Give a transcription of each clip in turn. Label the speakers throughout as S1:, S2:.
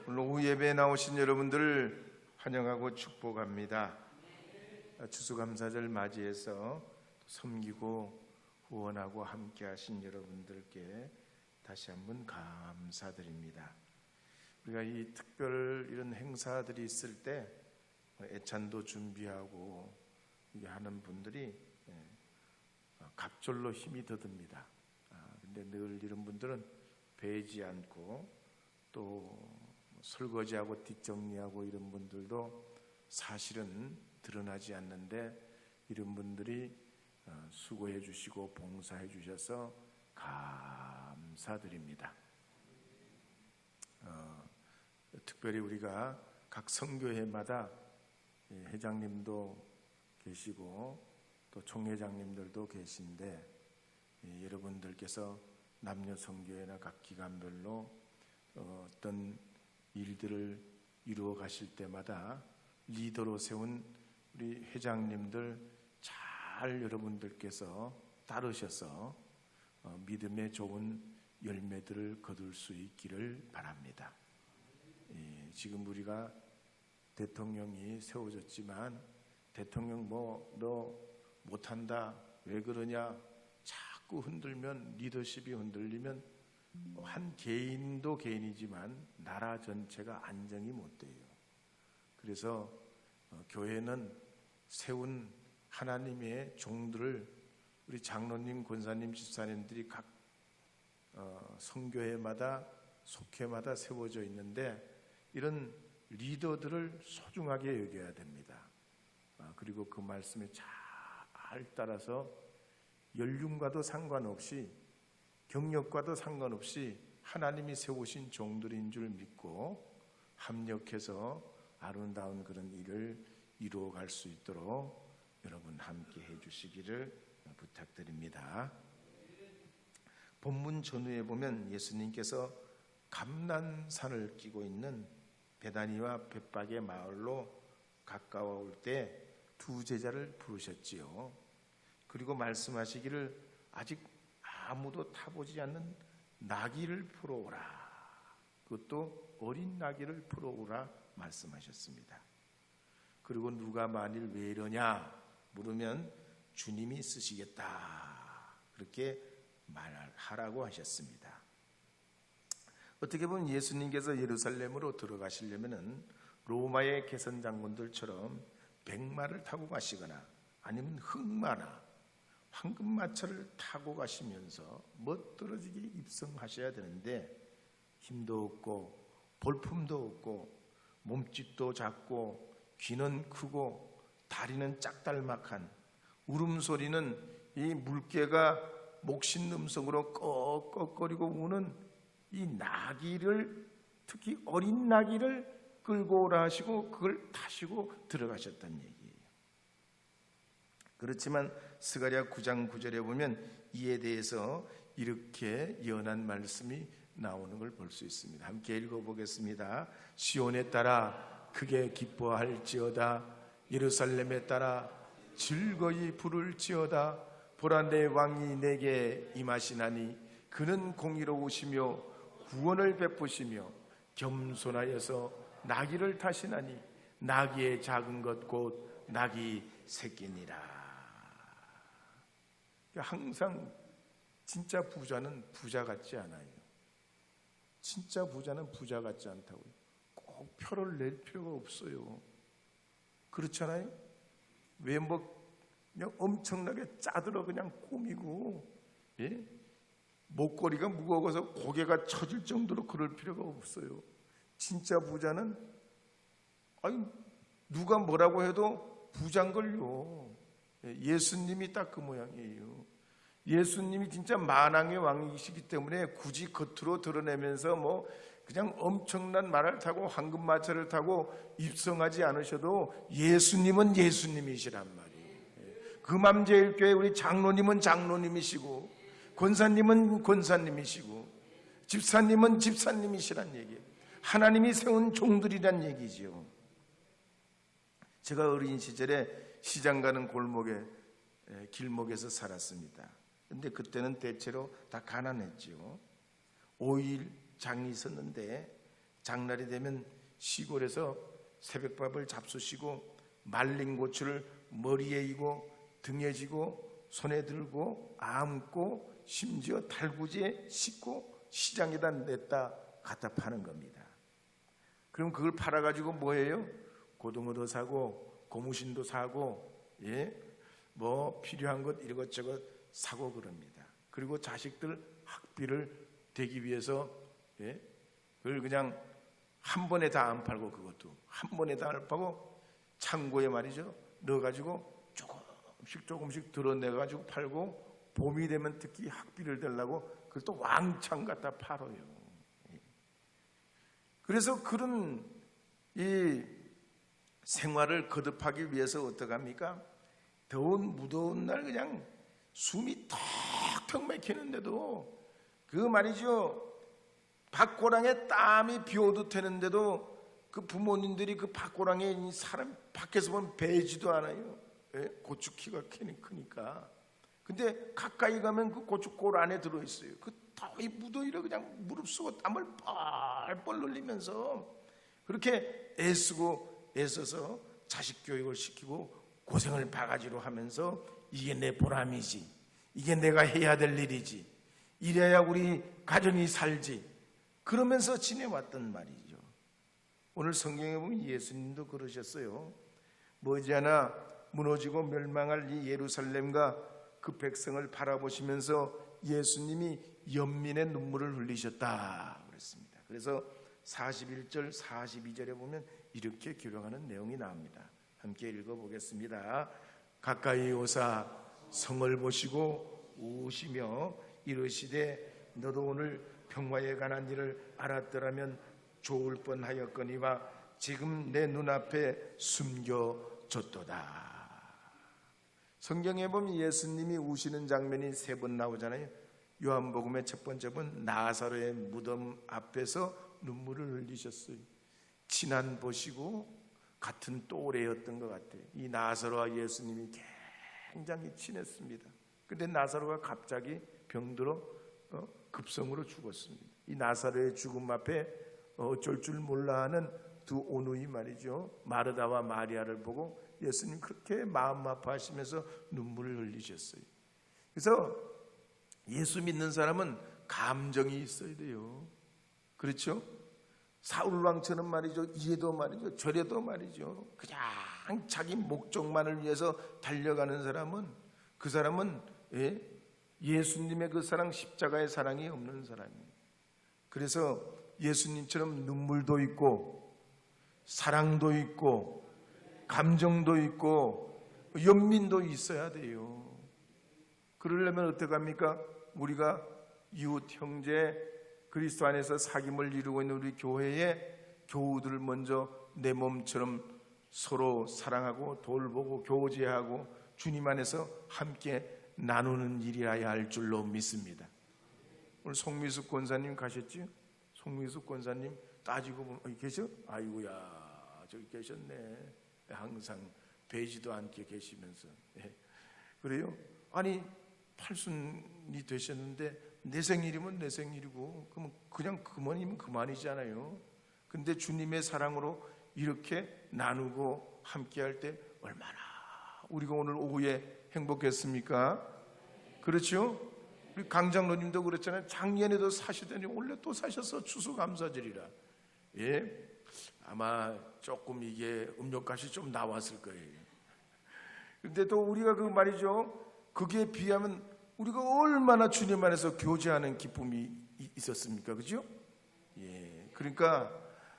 S1: 오늘 오후 예배에 나오신 여러분들을 환영하고 축복합니다. 추수감사절 맞이해서 섬기고 후원하고 함께 하신 여러분들께 다시 한번 감사드립니다. 우리가 이 특별 이런 행사들이 있을 때 애찬도 준비하고 이게 하는 분들이 갑절로 힘이 더 듭니다. 근데 늘 이런 분들은 배지 않고 또 설거지하고 뒷정리하고 이런 분들도 사실은 드러나지 않는데 이런 분들이 수고해 주시고 봉사해 주셔서 감사드립니다. 특별히 우리가 각 선교회마다 회장님도 계시고 또 총회장님들도 계신데 여러분들께서 남녀 선교회나 각 기관별로 어떤 일들을 이루어 가실 때마다 리더로 세운 우리 회장님들 잘 여러분들께서 따르셔서 믿음의 좋은 열매들을 거둘 수 있기를 바랍니다. 지금 우리가 대통령이 세워졌지만 대통령 너 못한다 왜 그러냐 자꾸 흔들면 리더십이 흔들리면 한 개인도 개인이지만 나라 전체가 안정이 못 돼요. 그래서 교회는 세운 하나님의 종들을 우리 장로님, 권사님, 집사님들이 각 선교회마다 속회마다 세워져 있는데 이런 리더들을 소중하게 여겨야 됩니다. 그리고 그 말씀에 잘 따라서 연륜과도 상관없이 경력과도 상관없이 하나님이 세우신 종들인 줄 믿고 합력해서 아름다운 그런 일을 이루어갈 수 있도록 여러분 함께 해주시기를 부탁드립니다. 본문 전후에 보면 예수님께서 감난산을 끼고 있는 베다니와 벳박의 마을로 가까워올 때 두 제자를 부르셨지요. 그리고 말씀하시기를 아직 아무도 타보지 않는 나귀를 풀어오라. 그것도 어린 나귀를 풀어오라 말씀하셨습니다. 그리고 누가 만일 왜 이러냐 물으면 주님이 쓰시겠다 그렇게 말하라고 하셨습니다. 어떻게 보면 예수님께서 예루살렘으로 들어가시려면 로마의 개선 장군들처럼 백마를 타고 가시거나 아니면 흑마나 황금마차를 타고 가시면서 멋들어지게 입성하셔야 되는데 힘도 없고 볼품도 없고 몸집도 작고 귀는 크고 다리는 짝달막한 울음소리는 이 물개가 목신 음성으로 꺽꺽거리고 우는 이 나귀를 특히 어린 나귀를 끌고 오라 하시고 그걸 타시고 들어가셨다는 얘기예요. 그렇지만 스가랴 9장 9절에 보면 이에 대해서 이렇게 예언한 말씀이 나오는 걸 볼 수 있습니다. 함께 읽어보겠습니다. 시온에 따라 크게 기뻐할지어다 예루살렘에 따라 즐거이 부를지어다 보라 내 왕이 내게 임하시나니 그는 공의로우시며 구원을 베푸시며 겸손하여서 나귀를 타시나니 나귀의 작은 것 곧 나귀 새끼니라. 항상 진짜 부자는 부자 같지 않아요. 진짜 부자는 부자 같지 않다고요. 꼭 표를 낼 필요가 없어요. 그렇잖아요. 왜 그냥 엄청나게 짜들어 그냥 꾸미고 목걸이가 무거워서 고개가 처질 정도로 그럴 필요가 없어요. 진짜 부자는 누가 뭐라고 해도 부자인걸요. 예수님이 딱 그 모양이에요. 예수님이 진짜 만왕의 왕이시기 때문에 굳이 겉으로 드러내면서 그냥 엄청난 말을 타고 황금마차를 타고 입성하지 않으셔도 예수님은 예수님이시란 말이에요. 금암제일교회 우리 장로님은 장로님이시고 권사님은 권사님이시고 집사님은 집사님이시란 얘기예요. 하나님이 세운 종들이란 얘기죠. 제가 어린 시절에 시장 가는 길목에서 살았습니다. 근데 그때는 대체로 다 가난했죠. 5일 장이 있었는데 장날이 되면 시골에서 새벽밥을 잡수시고 말린 고추를 머리에 이고 등에 지고 손에 들고 안고 심지어 달구지에 싣고 시장에다 냈다 갖다 파는 겁니다. 그럼 그걸 팔아가지고 뭐예요? 고등어도 사고 고무신도 사고 뭐 필요한 것 이것저것 사고 그럽니다. 그리고 자식들 학비를 대기 위해서 그걸 그냥 한 번에 다 안 팔고, 그것도 한 번에 다 안 팔고 창고에 말이죠 넣어가지고 조금씩 드러내가지고 팔고, 봄이 되면 특히 학비를 대려고 그걸 또 왕창 갖다 팔아요. 그래서 그런 이 생활을 거듭하기 위해서 어떡합니까? 더운 무더운 날 그냥 숨이 턱턱 막히는데도 그 말이죠 밭고랑에 땀이 비오도 되는데도 그 부모님들이 그 밭고랑에 사람 밖에서 보면 베지도 않아요. 고추 키가 크니까. 근데 가까이 가면 그 고추골 안에 들어있어요. 그 더위 무더위를 그냥 무릅쓰고 땀을 뻘뻘 흘리면서 그렇게 애써서 자식 교육을 시키고 고생을 바가지로 하면서 이게 내 보람이지, 이게 내가 해야 될 일이지, 이래야 우리 가정이 살지, 그러면서 지내왔단 말이죠. 오늘 성경에 보면 예수님도 그러셨어요. 머지않아 무너지고 멸망할 이 예루살렘과 그 백성을 바라보시면서 예수님이 연민의 눈물을 흘리셨다 그랬습니다. 그래서 41절 42절에 보면 이렇게 기록하는 내용이 나옵니다. 함께 읽어보겠습니다. 가까이 오사 성을 보시고 우시며 이르시되 너도 오늘 평화에 관한 일을 알았더라면 좋을 뻔하였거니와 지금 내 눈앞에 숨겨졌도다. 성경에 보면 예수님이 우시는 장면이 3번 나오잖아요. 요한복음의 첫 번째 번 나사로의 무덤 앞에서 눈물을 흘리셨어요. 친한 보시고 같은 또래였던 것 같아요. 이 나사로와 예수님이 굉장히 친했습니다. 그런데 나사로가 갑자기 병들어 급성으로 죽었습니다. 이 나사로의 죽음 앞에 어쩔 줄 몰라 하는 두 오누이 말이죠, 마르다와 마리아를 보고 예수님 그렇게 마음 아파하시면서 눈물을 흘리셨어요. 그래서 예수 믿는 사람은 감정이 있어야 돼요. 그렇죠? 사울 왕처럼 말이죠, 이래도 말이죠, 저래도 말이죠, 그냥 자기 목적만을 위해서 달려가는 사람은, 그 사람은 예수님의 그 사랑, 십자가의 사랑이 없는 사람이에요. 그래서 예수님처럼 눈물도 있고 사랑도 있고 감정도 있고 연민도 있어야 돼요. 그러려면 어떡합니까? 우리가 이웃 형제 그리스도 안에서 사귐을 이루고 있는 우리 교회의 교우들을 먼저 내 몸처럼 서로 사랑하고 돌보고 교제하고 주님 안에서 함께 나누는 일이어야 할 줄로 믿습니다. 오늘 송미숙 권사님 가셨지요? 송미숙 권사님 따지고 보면 계셔? 아이고야 저기 계셨네. 항상 배지도 않게 계시면서. 그래요? 아니 팔순이 되셨는데 내 생일이면 내 생일이고 그러면 그냥 그만이면 그만이잖아요. 근데 주님의 사랑으로 이렇게 나누고 함께 할 때 얼마나 우리가 오늘 오후에 행복했습니까? 그렇죠? 우리 강장로님도 그랬잖아요. 작년에도 사시더니 올해 또 사셔서 추수감사절이라. 아마 조금 이게 음료값이 좀 나왔을 거예요. 근데 또 우리가 그 말이죠, 거기에 비하면 우리가 얼마나 주님 안에서 교제하는 기쁨이 있었습니까? 그죠? 그러니까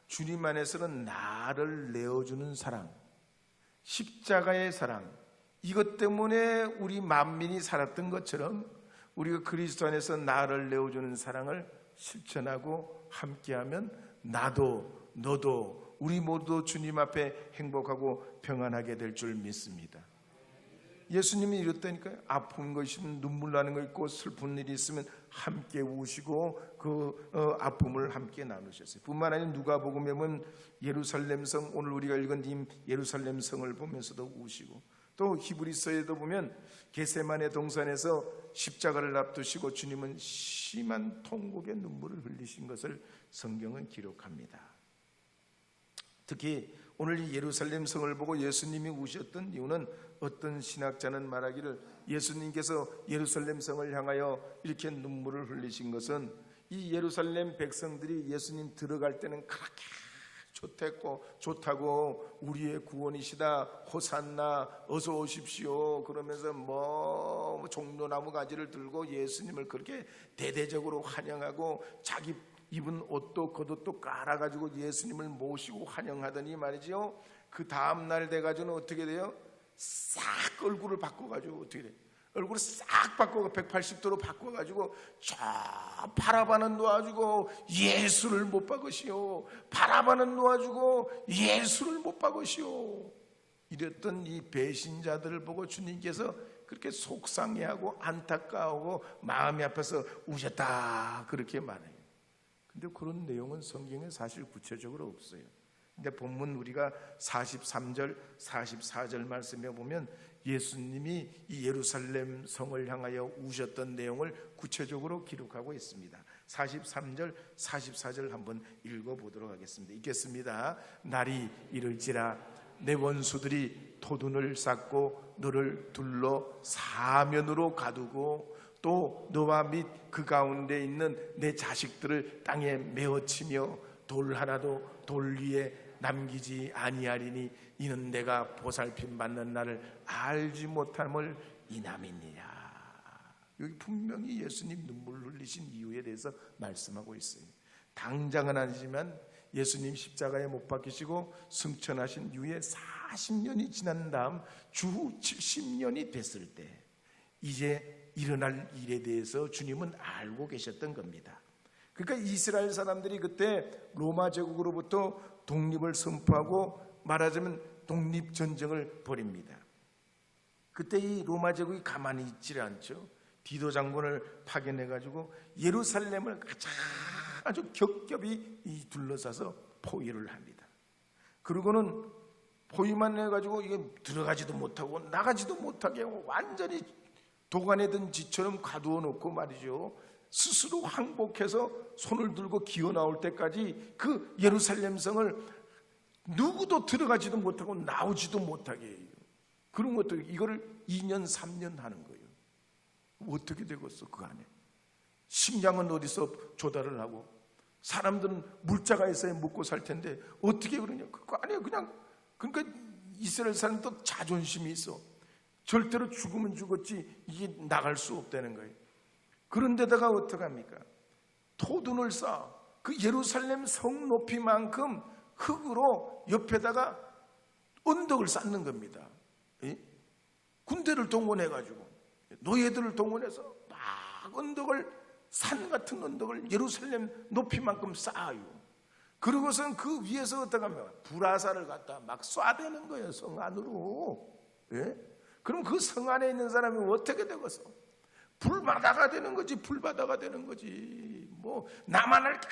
S1: 주님 안에서는 나를 내어주는 사랑, 십자가의 사랑, 이것 때문에 우리 만민이 살았던 것처럼 우리가 그리스도 안에서 나를 내어주는 사랑을 실천하고 함께하면 나도 너도 우리 모두 주님 앞에 행복하고 평안하게 될 줄 믿습니다. 예수님이 이랬다니까요. 아픈 거 있으면 눈물 나는 거 있고 슬픈 일이 있으면 함께 우시고 그 아픔을 함께 나누셨어요. 뿐만 아니라 누가복음에 보면 예루살렘 성, 오늘 우리가 읽은 이 예루살렘 성을 보면서도 우시고, 또 히브리서에도 보면 겟세마네 동산에서 십자가를 앞두시고 주님은 심한 통곡의 눈물을 흘리신 것을 성경은 기록합니다. 특히 오늘 이 예루살렘 성을 보고 예수님이 우셨던 이유는 어떤 신학자는 말하기를 예수님께서 예루살렘 성을 향하여 이렇게 눈물을 흘리신 것은 이 예루살렘 백성들이 예수님 들어갈 때는 그렇게 좋다고 우리의 구원이시다 호산나 어서 오십시오 그러면서 뭐 종려나무 가지를 들고 예수님을 그렇게 대대적으로 환영하고 자기 입은 옷도 겉옷도 깔아가지고 예수님을 모시고 환영하더니 말이죠, 그 다음날 돼가지고는 어떻게 돼요? 싹 얼굴을 바꿔가지고 어떻게 돼요? 얼굴을 싹 바꿔 180도로 바꿔가지고 저 바라바는 놓아주고 예수를 못 박으시오, 바라바는 놓아주고 예수를 못 박으시오. 이랬던 이 배신자들을 보고 주님께서 그렇게 속상해하고 안타까워하고 마음이 아파서 우셨다 그렇게 말해요. 근데 그런 내용은 성경에 사실 구체적으로 없어요. 근데 본문 우리가 43절 44절 말씀에 보면 예수님이 이 예루살렘 성을 향하여 우셨던 내용을 구체적으로 기록하고 있습니다. 43절 44절 한번 읽어보도록 하겠습니다. 읽겠습니다. 날이 이를지라 내 원수들이 토둔을 쌓고 너를 둘러 사면으로 가두고 또 너와 및 그 가운데 있는 내 자식들을 땅에 메어치며 돌 하나도 돌 위에 남기지 아니하리니 이는 내가 보살핌 받는 날을 알지 못함을 이남이니라. 여기 분명히 예수님 눈물 흘리신 이유에 대해서 말씀하고 있어요. 당장은 아니지만 예수님 십자가에 못 박히시고 승천하신 이후에 40년이 지난 다음 주후 70년이 됐을 때 이제 일어날 일에 대해서 주님은 알고 계셨던 겁니다. 그러니까 이스라엘 사람들이 그때 로마 제국으로부터 독립을 선포하고 말하자면 독립전쟁을 벌입니다. 그때 이 로마 제국이 가만히 있지 않죠. 디도 장군을 파견해가지고 예루살렘을 아주 겹겹이 둘러싸서 포위를 합니다. 그리고는 포위만 해가지고 이게 들어가지도 못하고 나가지도 못하게 하고 완전히 도간에 든 쥐처럼 가두어 놓고 말이죠, 스스로 항복해서 손을 들고 기어 나올 때까지 그 예루살렘 성을 누구도 들어가지도 못하고 나오지도 못하게 해요. 그런 것도 이거를 2년 3년 하는 거예요. 어떻게 되겠어? 그 안에 식량은 어디서 조달을 하고 사람들은 물자가 있어야 먹고 살 텐데 어떻게 그러냐? 그거 아니에요. 그냥 그러니까 이스라엘 사람도 자존심이 있어. 절대로 죽으면 죽었지 이게 나갈 수 없다는 거예요. 그런데다가 어떡합니까? 토둔을 쌓아 그 예루살렘 성 높이만큼 흙으로 옆에다가 언덕을 쌓는 겁니다. 예? 군대를 동원해가지고 노예들을 동원해서 막 언덕을, 산 같은 언덕을 예루살렘 높이만큼 쌓아요. 그러고선 그 위에서 어떡하면 불화살을 갖다 막 쏴대는 거예요, 성 안으로. 예? 그럼 그 성 안에 있는 사람이 어떻게 되겠어? 불바다가 되는 거지, 불바다가 되는 거지. 뭐 나만 할 게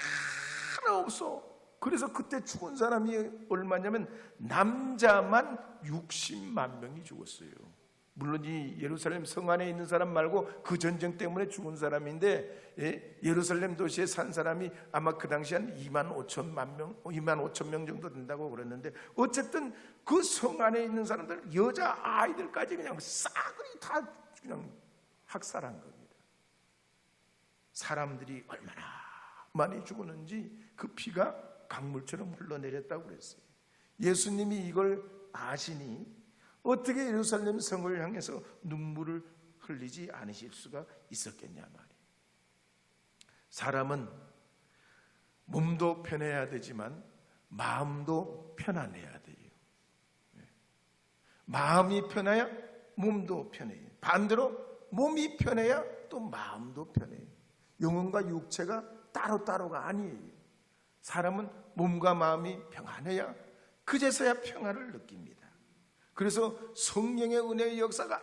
S1: 하나 없어. 그래서 그때 죽은 사람이 얼마냐면 남자만 60만 명이 죽었어요. 물론 이 예루살렘 성 안에 있는 사람 말고 그 전쟁 때문에 죽은 사람인데, 예루살렘 도시에 산 사람이 아마 그 당시 한 2만 5천 명 정도 된다고 그랬는데, 어쨌든 그 성 안에 있는 사람들, 여자 아이들까지 그냥 싸그리 다 그냥 학살한 겁니다. 사람들이 얼마나 많이 죽었는지 그 피가 강물처럼 흘러내렸다고 그랬어요. 예수님이 이걸 아시니 어떻게 예루살렘 성을 향해서 눈물을 흘리지 않으실 수가 있었겠냐 말이에요. 사람은 몸도 편해야 되지만 마음도 편안해야 돼요. 마음이 편해야 몸도 편해요. 반대로 몸이 편해야 또 마음도 편해요. 영혼과 육체가 따로따로가 아니에요. 사람은 몸과 마음이 평안해야 그제서야 평안을 느낍니다. 그래서 성령의 은혜의 역사가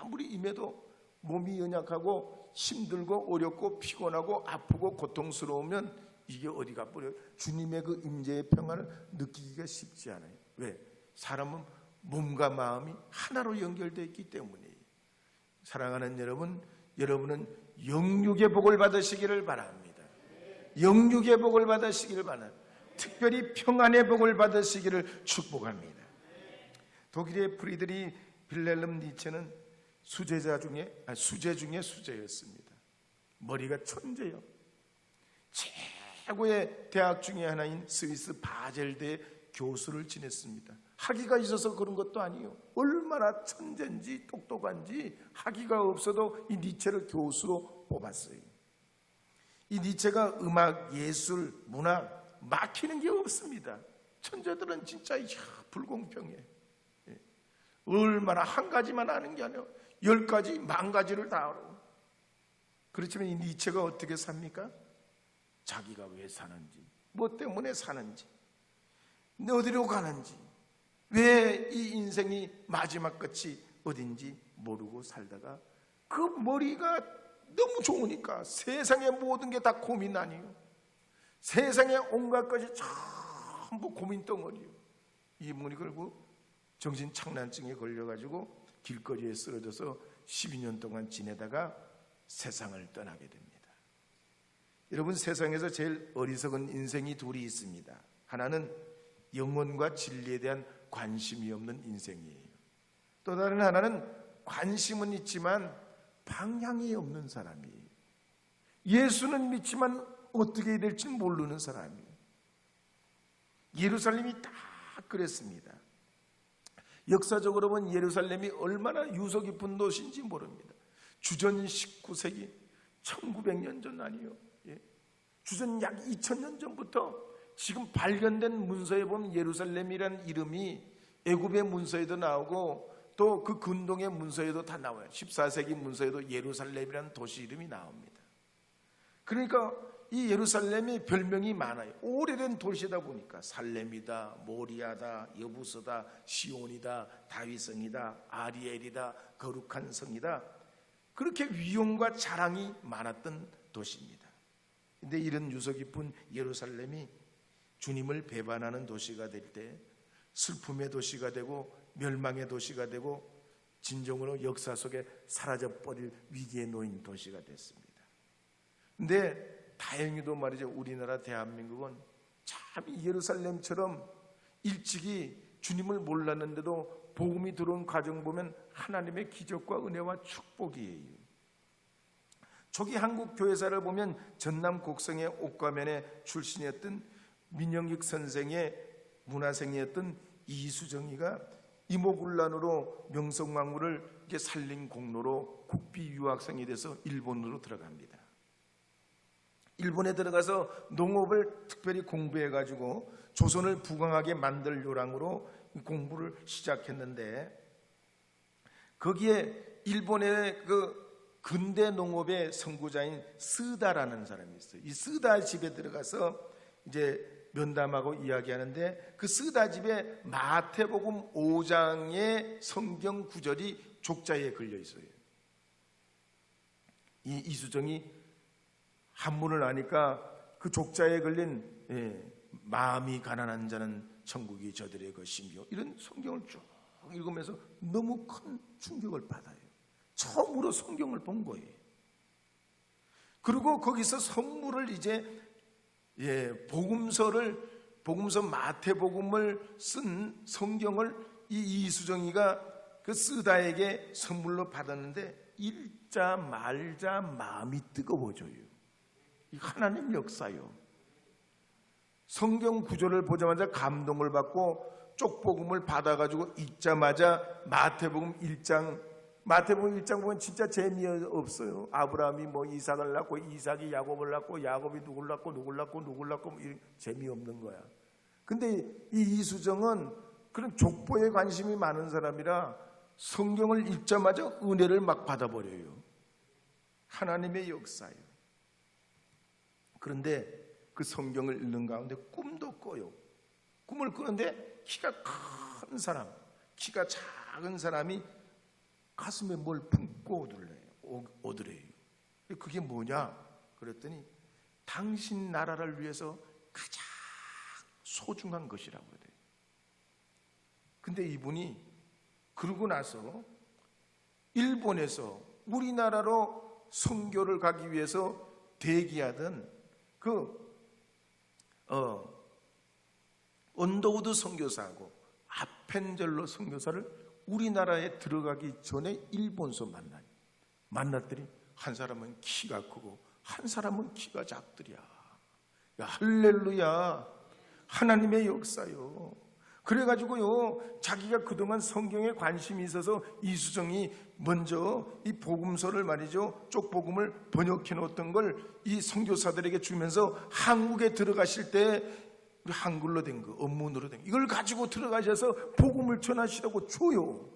S1: 아무리 임해도 몸이 연약하고 힘들고 어렵고 피곤하고 아프고 고통스러우면 이게 어디가 뿌려요? 주님의 그 임재의 평안을 느끼기가 쉽지 않아요. 왜? 사람은 몸과 마음이 하나로 연결되어 있기 때문이에요. 사랑하는 여러분, 여러분은 영육의 복을 받으시기를 바랍니다. 영육의 복을 받으시기를 바랍니다. 특별히 평안의 복을 받으시기를 축복합니다. 독일의 프리드리 빌헬름 니체는 수제 중에 수제였습니다. 머리가 천재요. 최고의 대학 중에 하나인 스위스 바젤대 교수를 지냈습니다. 학위가 있어서 그런 것도 아니에요. 얼마나 천재인지 똑똑한지 학위가 없어도 이 니체를 교수로 뽑았어요. 이 니체가 음악, 예술, 문학 막히는 게 없습니다. 천재들은 진짜 불공평해. 얼마나 한 가지만 아는 게 아니라 10가지, 10,000가지를 다 알아. 그렇지만 이 니체가 어떻게 삽니까? 자기가 왜 사는지, 뭐 때문에 사는지, 어디로 가는지, 왜 이 인생이 마지막 끝이 어딘지 모르고 살다가 그 머리가 너무 좋으니까 세상의 모든 게 다 고민 아니에요. 세상의 온갖 것이 전부 고민 덩어리예요. 이 분이 결국 정신착란증에 걸려가지고 길거리에 쓰러져서 12년 동안 지내다가 세상을 떠나게 됩니다. 여러분, 세상에서 제일 어리석은 인생이 둘이 있습니다. 하나는 영혼과 진리에 대한 관심이 없는 인생이에요. 또 다른 하나는 관심은 있지만 방향이 없는 사람이에요. 예수는 믿지만 어떻게 해야 될지 모르는 사람이에요. 예루살렘이 다 그랬습니다. 역사적으로 보면 예루살렘이 얼마나 유서 깊은 도시인지 모릅니다. 주전 19세기 1900년 전 아니에요. 주전 약 2000년 전부터 지금 발견된 문서에 보면 예루살렘이라는 이름이 애굽의 문서에도 나오고 또 그 근동의 문서에도 다 나와요. 14세기 문서에도 예루살렘이라는 도시 이름이 나옵니다. 그러니까 이 예루살렘이 별명이 많아요. 오래된 도시다 보니까 살렘이다, 모리아다, 여부스다, 시온이다, 다윗성이다, 아리엘이다, 거룩한 성이다. 그렇게 위용과 자랑이 많았던 도시입니다. 근데 이런 유서 깊은 예루살렘이 주님을 배반하는 도시가 될 때 슬픔의 도시가 되고 멸망의 도시가 되고 진정으로 역사 속에 사라져버릴 위기에 놓인 도시가 됐습니다. 근데 다행히도 말이죠, 우리나라 대한민국은 참 예루살렘처럼 일찍이 주님을 몰랐는데도 복음이 들어온 과정 보면 하나님의 기적과 은혜와 축복이에요. 초기 한국 교회사를 보면 전남 곡성의 옥가면의 출신이었던 민영익 선생의 문화생이었던 이수정이가 이모군란으로 명성황후를 살린 공로로 국비 유학생이 돼서 일본으로 들어갑니다. 일본에 들어가서 농업을 특별히 공부해가지고 조선을 부강하게 만들 요랑으로 공부를 시작했는데 거기에 일본의 그 근대 농업의 선구자인 스다라는 사람이 있어요. 이 스다 집에 들어가서 이제 면담하고 이야기하는데 그 스다 집에 마태복음 5장의 성경 구절이 족자에 걸려 있어요. 이 이수정이 한문을 아니까 그 족자에 걸린 마음이 가난한 자는 천국이 저들의 것이며 이런 성경을 쭉 읽으면서 너무 큰 충격을 받아요. 처음으로 성경을 본 거예요. 그리고 거기서 선물을 이제 복음서 마태복음을 쓴 성경을 이 이수정이가 그 쓰다에게 선물로 받았는데 읽자 말자 마음이 뜨거워져요. 이 하나님 역사요. 성경 구절을 보자마자 감동을 받고 쪽복음을 받아가지고 읽자마자 마태복음 1장 보면 진짜 재미없어요. 아브라함이 뭐 이삭을 낳고 이삭이 야곱을 낳고 야곱이 누굴 낳고 재미없는 거야. 근데 이 이수정은 그런 족보에 관심이 많은 사람이라 성경을 읽자마자 은혜를 막 받아버려요. 하나님의 역사예요. 그런데 그 성경을 읽는 가운데 꿈도 꿔요. 꿈을 꾸는데 키가 큰 사람, 키가 작은 사람이 가슴에 뭘 품고 오더래요. 그게 뭐냐? 그랬더니 당신 나라를 위해서 가장 소중한 것이라고 그래요. 근데 이분이 그러고 나서 일본에서 우리나라로 선교를 가기 위해서 대기하던 언더우드 선교사하고 아펜젤로 선교사를 우리나라에 들어가기 전에 일본서 만났더니 한 사람은 키가 크고 한 사람은 키가 작더랴. 야, 할렐루야. 하나님의 역사요. 그래가지고요, 자기가 그동안 성경에 관심이 있어서 이수정이 먼저 이 복음서를 말이죠, 쪽복음을 번역해 놓았던 걸 이 선교사들에게 주면서 한국에 들어가실 때 한글로 된 거, 언문으로 된 거, 이걸 가지고 들어가셔서 복음을 전하시라고 줘요.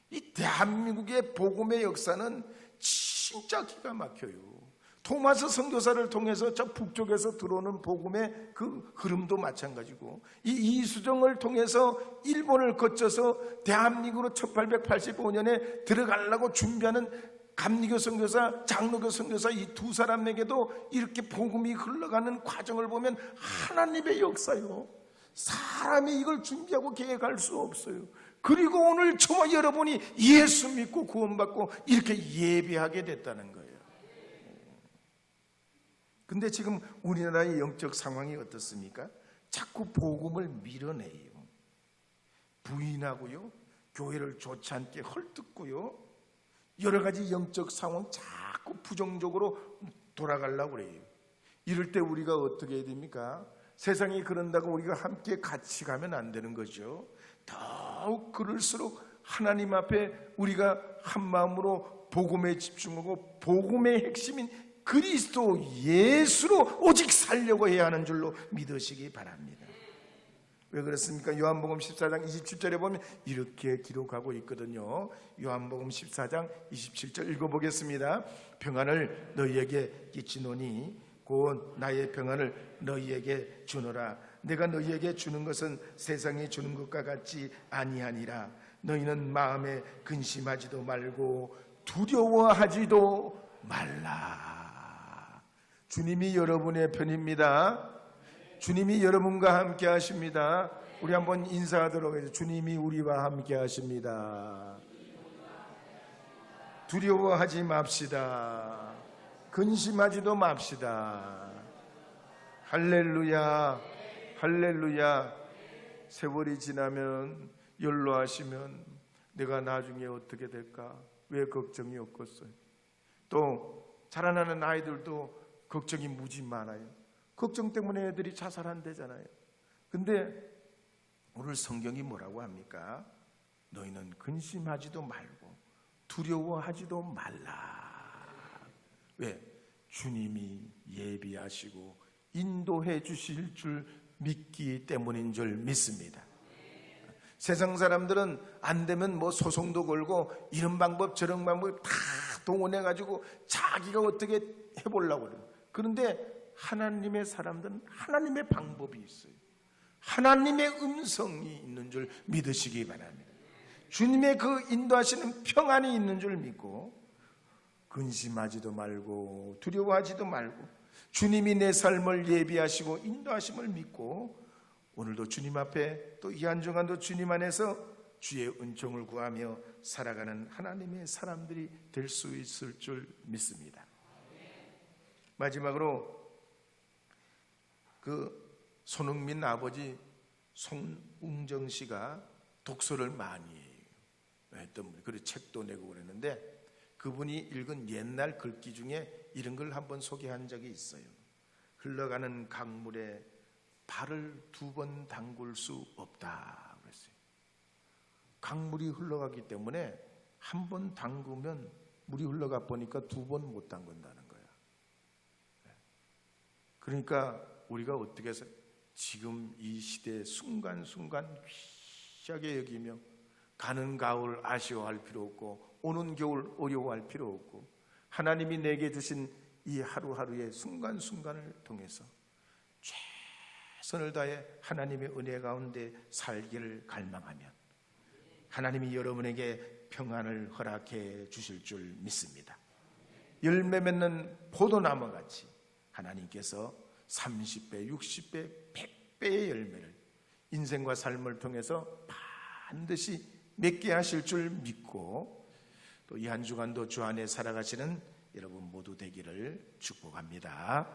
S1: 이 대한민국의 복음의 역사는 진짜 기가 막혀요. 토마스 선교사를 통해서 저 북쪽에서 들어오는 복음의 그 흐름도 마찬가지고, 이 이수정을 통해서 일본을 거쳐서 대한민국으로 1885년에 들어가려고 준비하는 감리교 선교사, 장로교 선교사 이 두 사람에게도 이렇게 복음이 흘러가는 과정을 보면 하나님의 역사요. 사람이 이걸 준비하고 계획할 수 없어요. 그리고 오늘 저와 여러분이 예수 믿고 구원받고 이렇게 예배하게 됐다는 거예요. 근데 지금 우리나라의 영적 상황이 어떻습니까? 자꾸 복음을 밀어내요. 부인하고요, 교회를 좋지 않게 헐뜯고요, 여러 가지 영적 상황 자꾸 부정적으로 돌아가려고 그래요. 이럴 때 우리가 어떻게 해야 됩니까? 세상이 그런다고 우리가 함께 같이 가면 안 되는 거죠. 더욱 그럴수록 하나님 앞에 우리가 한 마음으로 복음에 집중하고 복음의 핵심인 그리스도 예수로 오직 살려고 해야 하는 줄로 믿으시기 바랍니다. 왜 그렇습니까? 요한복음 14장 27절에 보면 이렇게 기록하고 있거든요. 요한복음 14장 27절 읽어보겠습니다. 평안을 너희에게 끼치노니 곧 나의 평안을 너희에게 주노라. 내가 너희에게 주는 것은 세상이 주는 것과 같지 아니하니라. 너희는 마음에 근심하지도 말고 두려워하지도 말라. 주님이 여러분의 편입니다. 주님이 여러분과 함께 하십니다. 우리 한번 인사하도록 해요. 주님이 우리와 함께 하십니다. 두려워하지 맙시다. 근심하지도 맙시다. 할렐루야, 할렐루야. 세월이 지나면 연로하시면 내가 나중에 어떻게 될까? 왜 걱정이 없겠어요? 또 자라나는 아이들도 걱정이 무지 많아요. 걱정 때문에 애들이 자살한대잖아요. 근데 오늘 성경이 뭐라고 합니까? 너희는 근심하지도 말고 두려워하지도 말라. 왜? 주님이 예비하시고 인도해 주실 줄 믿기 때문인 줄 믿습니다. 세상 사람들은 안 되면 뭐 소송도 걸고 이런 방법 저런 방법 다 동원해 가지고 자기가 어떻게 해보려고 그래요. 그런데 하나님의 사람들은 하나님의 방법이 있어요. 하나님의 음성이 있는 줄 믿으시기 바랍니다. 주님의 그 인도하시는 평안이 있는 줄 믿고 근심하지도 말고 두려워하지도 말고 주님이 내 삶을 예비하시고 인도하심을 믿고 오늘도 주님 앞에 또 이 한 주간도 주님 안에서 주의 은총을 구하며 살아가는 하나님의 사람들이 될 수 있을 줄 믿습니다. 마지막으로 그 손흥민 아버지 송웅정 씨가 독서를 많이 했던 분, 그리고 책도 내고 그랬는데 그분이 읽은 옛날 글귀 중에 이런 걸 한번 소개한 적이 있어요. 흘러가는 강물에 발을 2번 담글 수 없다 그랬어요. 강물이 흘러가기 때문에 한 번 담그면 물이 흘러가 보니까 2번 못 담근다는 거야. 그러니까 우리가 어떻게 해서 지금 이 시대에 순간순간 귀하게 여기며 가는 가을 아쉬워할 필요 없고 오는 겨울 어려워할 필요 없고 하나님이 내게 주신 이 하루하루의 순간순간을 통해서 최선을 다해 하나님의 은혜 가운데 살기를 갈망하면 하나님이 여러분에게 평안을 허락해 주실 줄 믿습니다. 열매 맺는 포도나무같이 하나님께서 30배, 60배, 100배의 열매를 인생과 삶을 통해서 반드시 맺게 하실 줄 믿고 또 이 한 주간도 주 안에 살아가시는 여러분 모두 되기를 축복합니다.